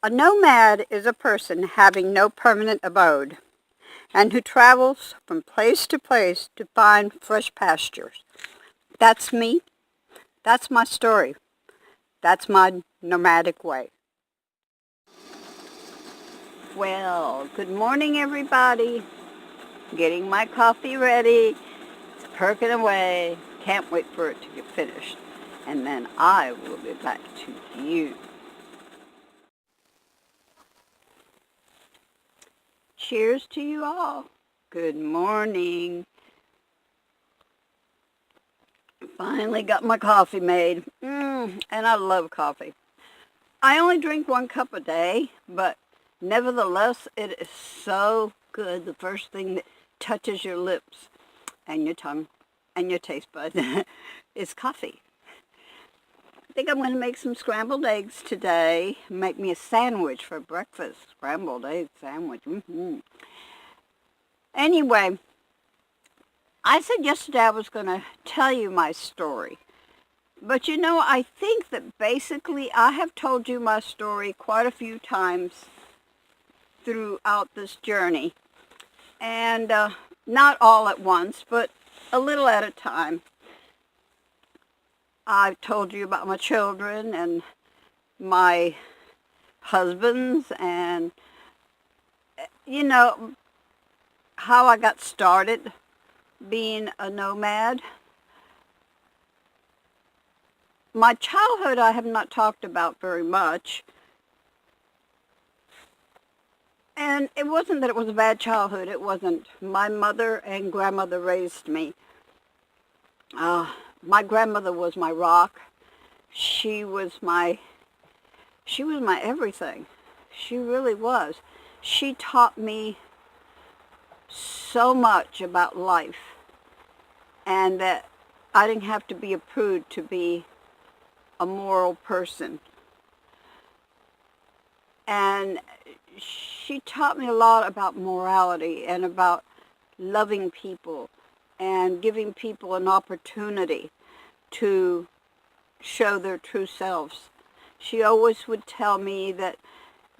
A nomad is a person having no permanent abode and who travels from place to place to find fresh pastures. That's me. That's my story. That's my nomadic way. Well, good morning, everybody. Getting my coffee ready. It's perking away. Can't wait for it to get finished. And then I will be back to you. Cheers to you all. Good morning. Finally got my coffee made. And I love coffee. I only drink 1 cup a day, but nevertheless, it is so good. The first thing that touches your lips and your tongue and your taste bud is coffee. I think I'm going to make some scrambled eggs today. Make me a sandwich for breakfast. Scrambled egg sandwich. Anyway, I said yesterday I was going to tell you my story. But you know, I think that basically I have told you my story quite a few times throughout this journey. And not all at once, but a little at a time. I've told you about my children and my husbands and, you know, how I got started being a nomad. My childhood I have not talked about very much. And it wasn't that it was a bad childhood. It wasn't. My mother and grandmother raised me. My grandmother was my rock. She was my everything. She really was. She taught me so much about life, and that I didn't have to be a prude to be a moral person. And she taught me a lot about morality and about loving people and giving people an opportunity to show their true selves. She always would tell me that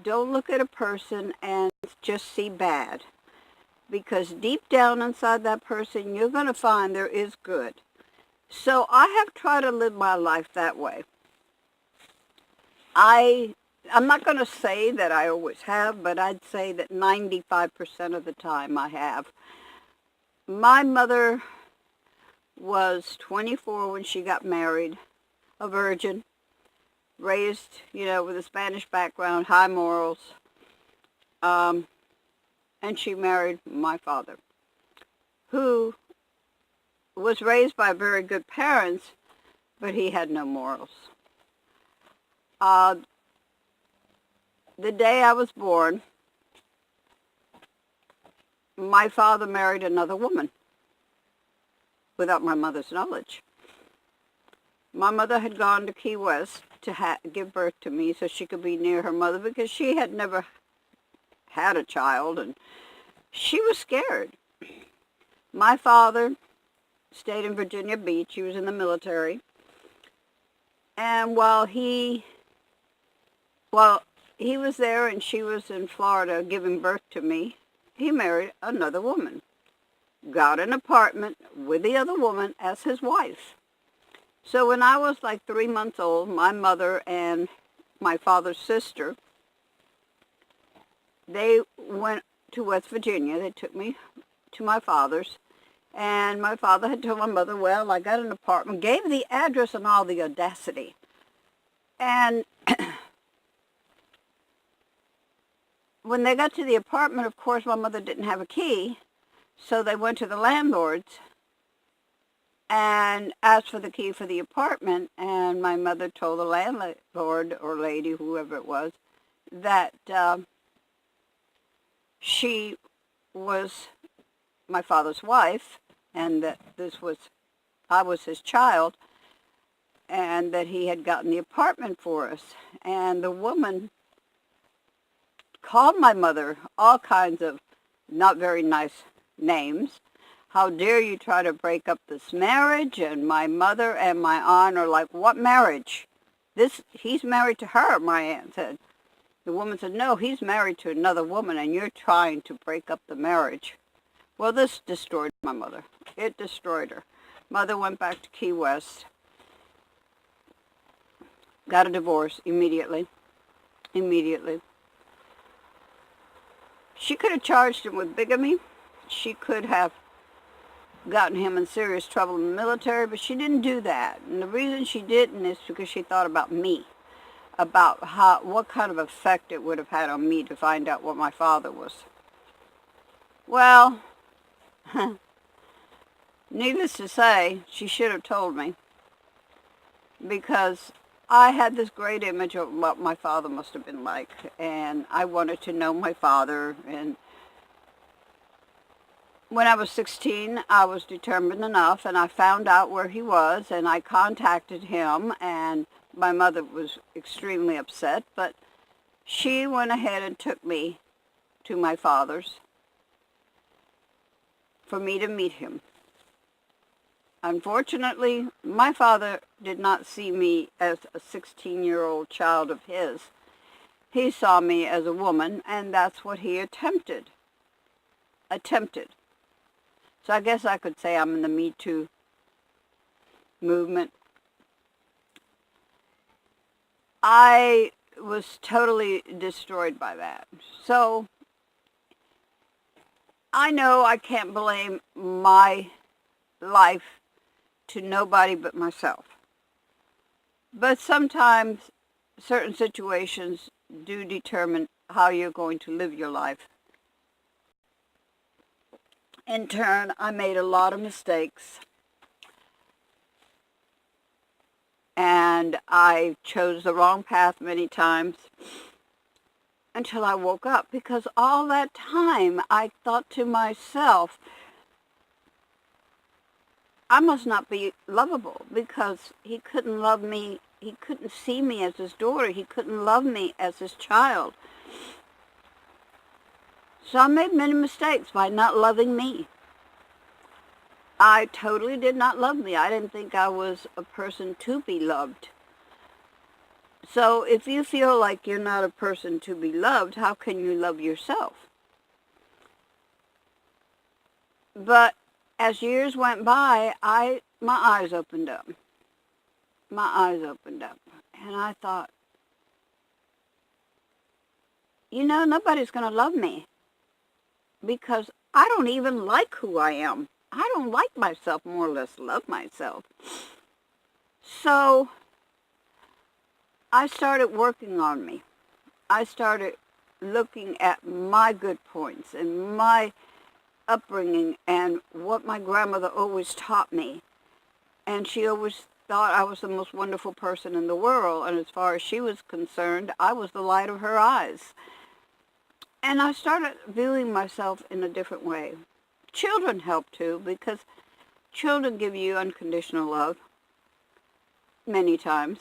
don't look at a person and just see bad, because deep down inside that person you're going to find there is good. So I have tried to live my life that way. I'm not going to say that I always have, but I'd say that 95% of the time I have. My mother was 24 when she got married, a virgin, raised, with a Spanish background, high morals, and she married my father, who was raised by very good parents, but he had no morals. The day I was born, my father married another woman without my mother's knowledge. My mother had gone to Key West to give birth to me so she could be near her mother, because she had never had a child and she was scared. My father stayed in Virginia Beach. He was in the military. And while he was there and she was in Florida giving birth to me, he married another woman, got an apartment with the other woman as his wife. So when I was like 3 months old, my mother and my father's sister, they went to West Virginia. They took me to my father's, and my father had told my mother, well, I got an apartment, gave the address and all the audacity. And when they got to the apartment, of course, my mother didn't have a key, so they went to the landlords and asked for the key for the apartment, and my mother told the landlord or lady, whoever it was, that she was my father's wife, and that I was his child, and that he had gotten the apartment for us. And the woman called my mother all kinds of not very nice names. How dare you try to break up this marriage? And my mother and my aunt are like, what marriage? He's married to her, my aunt said. The woman said, no, he's married to another woman and you're trying to break up the marriage. Well, this destroyed my mother. It destroyed her. Mother went back to Key West, got a divorce immediately. Immediately. She could have charged him with bigamy. She could have gotten him in serious trouble in the military, but she didn't do that. And the reason she didn't is because she thought about me, about what kind of effect it would have had on me to find out what my father was. Well, needless to say, she should have told me, because I had this great image of what my father must have been like, and I wanted to know my father. And when I was 16, I was determined enough, and I found out where he was, and I contacted him, and my mother was extremely upset, but she went ahead and took me to my father's for me to meet him. Unfortunately, my father did not see me as a 16-year-old child of his. He saw me as a woman, and that's what he attempted. So I guess I could say I'm in the Me Too movement. I was totally destroyed by that. So I know I can't blame my life to nobody but myself. But sometimes certain situations do determine how you're going to live your life. In turn, I made a lot of mistakes. And I chose the wrong path many times until I woke up. Because all that time I thought to myself, I must not be lovable, because he couldn't love me. He couldn't see me as his daughter. He couldn't love me as his child. So I made many mistakes by not loving me. I totally did not love me. I didn't think I was a person to be loved. So if you feel like you're not a person to be loved, how can you love yourself? But as years went by, my eyes opened up. My eyes opened up. And I thought, nobody's going to love me, because I don't even like who I am. I don't like myself, more or less love myself. So I started working on me. I started looking at my good points and my upbringing and what my grandmother always taught me. And she always thought I was the most wonderful person in the world. And as far as she was concerned, I was the light of her eyes. And I started viewing myself in a different way. Children help too, because children give you unconditional love many times.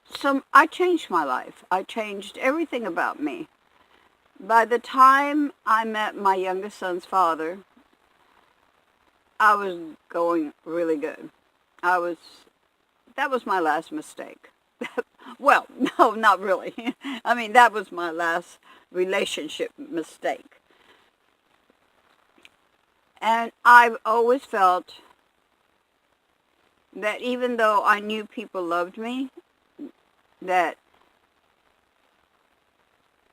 So I changed my life. I changed everything about me. By the time I met my youngest son's father, I was going really good. That was my last mistake. Well, no, not really. I mean, that was my last relationship mistake. And I've always felt that even though I knew people loved me, that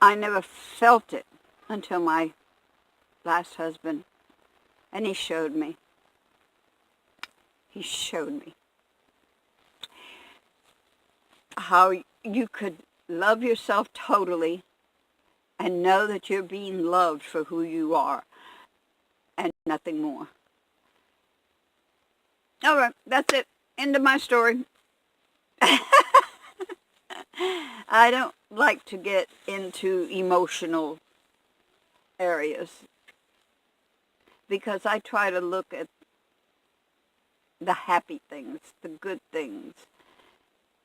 I never felt it until my last husband. And he showed me. He showed me how you could love yourself totally and know that you're being loved for who you are and nothing more. All right, that's it. End of my story. I don't like to get into emotional areas because I try to look at the happy things, the good things,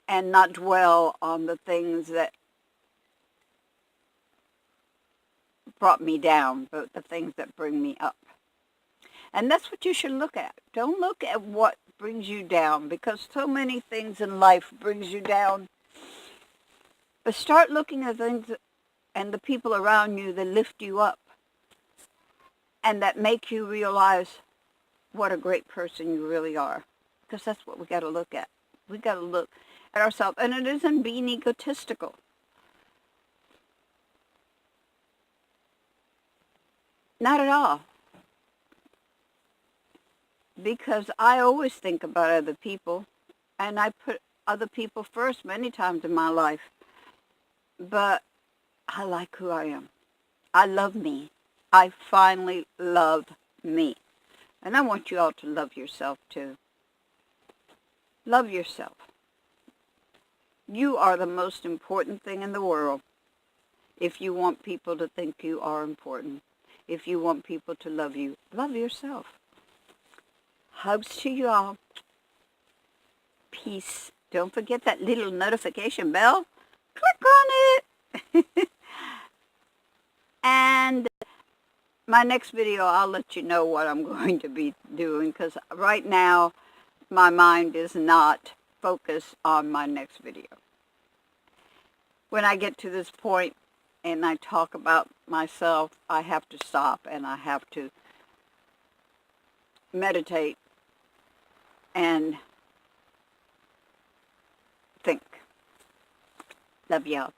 and not dwell on the things that brought me down, but the things that bring me up. And that's what you should look at. Don't look at what brings you down, because so many things in life brings you down. But start looking at things and the people around you that lift you up and that make you realize what a great person you really are. Because that's what we got to look at. We got to look at ourselves. And it isn't being egotistical. Not at all. Because I always think about other people, and I put other people first many times in my life. But I like who I am. I love me. I finally love me. And I want you all to love yourself too. Love yourself. You are the most important thing in the world if you want people to think you are important. If you want people to love you, love yourself. Hugs to you all. Peace. Don't forget that little notification bell. Click on it. And my next video, I'll let you know what I'm going to be doing, because right now my mind is not focused on my next video. When I get to this point and I talk about myself, I have to stop and I have to meditate and think. Love y'all.